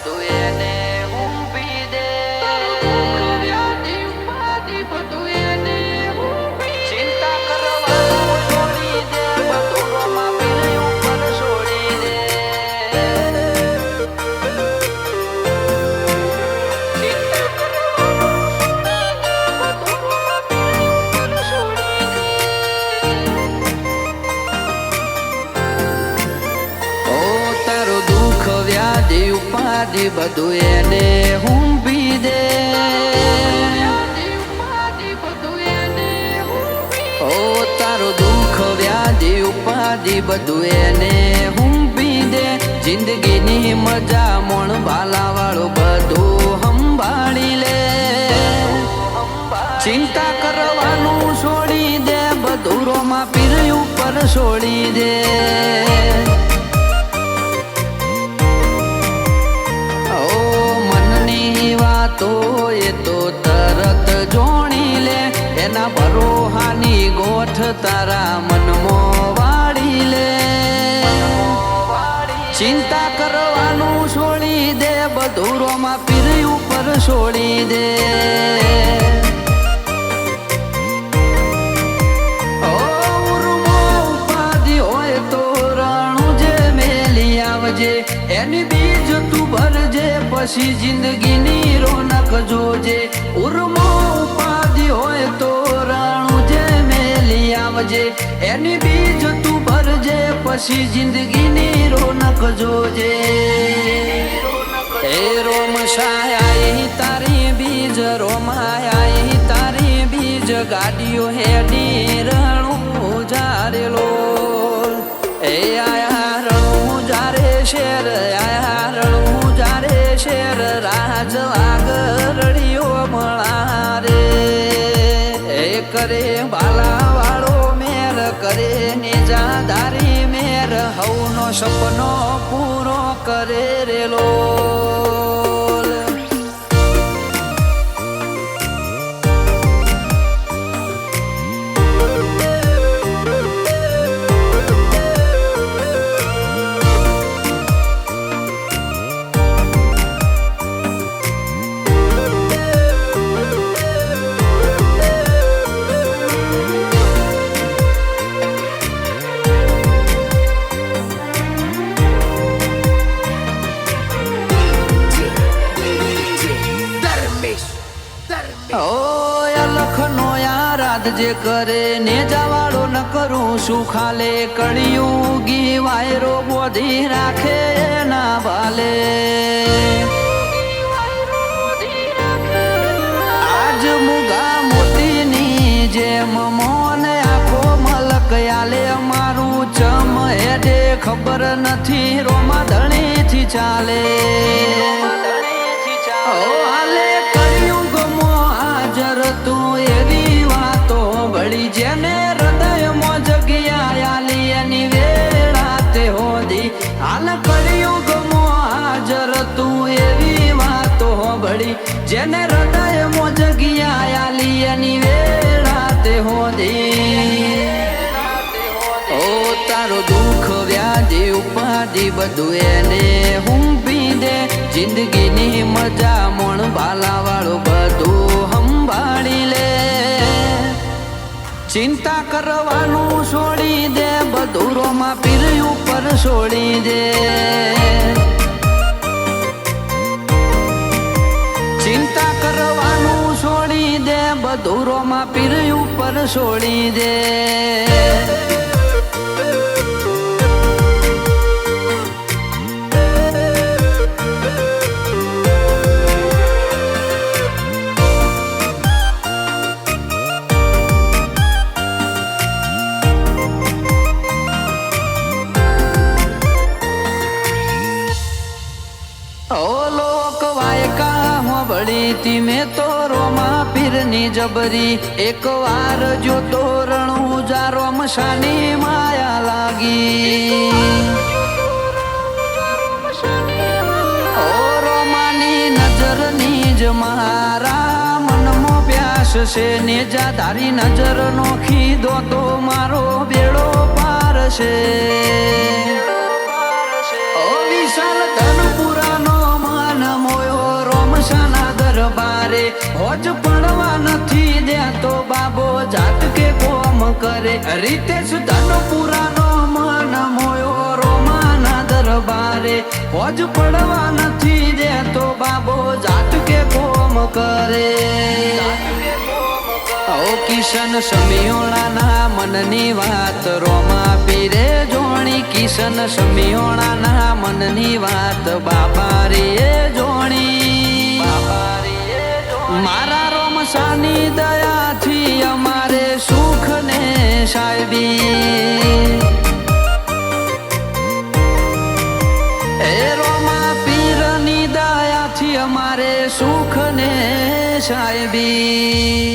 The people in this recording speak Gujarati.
બધું એને ઊંઘી દે બધું એને ચિંતા કરવાનું છોડી દે બધું રોમા પીર ઉપર છોડી દે ચિંતા ઉપાધિ બધું એને ઊંઘી દે ઓ તારો દુઃખ વ્યાધિ ઉપાધિ બધું એને ઊંઘી દે જિંદગીની મજા મોણ બાલા વાળું બધું સંભાળી લે ચિંતા કરવાનું છોડી દે બધું રોમા પીર ઉપર છોડી દે એ તો તરત જોણી લે એના ભરોહાની ગોઠ તારા મનમાં વાળી લે ચિંતા કરવાનું છોડી દે બધું રોમા પીર ઉપર છોડી દે ઉપાધિ હોય તો રાણું જે મેલી આવજે એની બીજ તું ભરજે પછી જિંદગીની રોનક જોજે ઉર્મો ઉપાધિ હોય તો રાણું જે મેલી આવજે એની બીજ તું ભરજે પછી જિંદગીની રોનક જોજે એ રોમ શાય તારી બીજ રોમાય તારી બીજ ગાડીઓ હેડી રણું જારેલો એ આયા રણું જારે શેર આયા રણું જારે શેર રાજ આગરડીઓ મળા રે એ કરે બાલા વાળો મેર કરે નિજાદારી મેર હવનો સપનો પૂરો કરે રેલો જે કરે ને જવાડો ન કરું શું ખાલે કળિયુગી વાયરો બોધી રાખે ના ભાલે આજ મુગા મોતીની જેમ મોન આખો મલક આલે મારું ચમ હેડે ખબર નથી રોમા ધણીથી ચાલે હાલે કળિયુગમાં હાજર તું એવી વળી જેને હૃદયમાં જગ્યા આલી એની વેળા તે હોદી હાલ કળિયુગમાં હાજર તું એવી વાતો વળી જેને હૃદયમાં જગ્યા આલી એની વેળા તે હોદી ઓ તારો દુઃખ વ્યાધિ ઉપાધિ બધું એને ઊંઘી દે જિંદગીની મજા મોણ બાલા વાળું બધું સંભાળી લે ચિંતા કરવાનું છોડી દે બધું રોમા પીર ઉપર છોડી દે ચિંતા કરવાનું છોડી દે બધું રોમા પીર ઉપર છોડી દે મેં તો રોમા પીરની જબરી એક વાર જો તોરણું જા રોમશાની માયા લાગી ઓ રોમાની નજરની જ મારા મનમાં પ્યાસ છે ને જા તારી નજર નોખી દો તો મારો બેડો પાર છે ઓ વિશાલ ધનપુરાનો માલ હોજ પડવા નથી દેતો બાબો જાત કે કોમ કરે રીતેશ ધનપુરાનો મન મોયો રોમાના દરબારે હોજ પડવા નથી દેતો બાબો જાત કે કોમ કરે ઓ કિશન સમિયોણાના મનની વાત રોમા પીરે જોણી કિશન સમિયોણાના મનની વાત બાપા રે જોણી મારા રોમસાની દયાથી અમારે સુખ ને સાહેબી એ રોમા પીરની દયાથી અમારે સુખ ને સાહેબી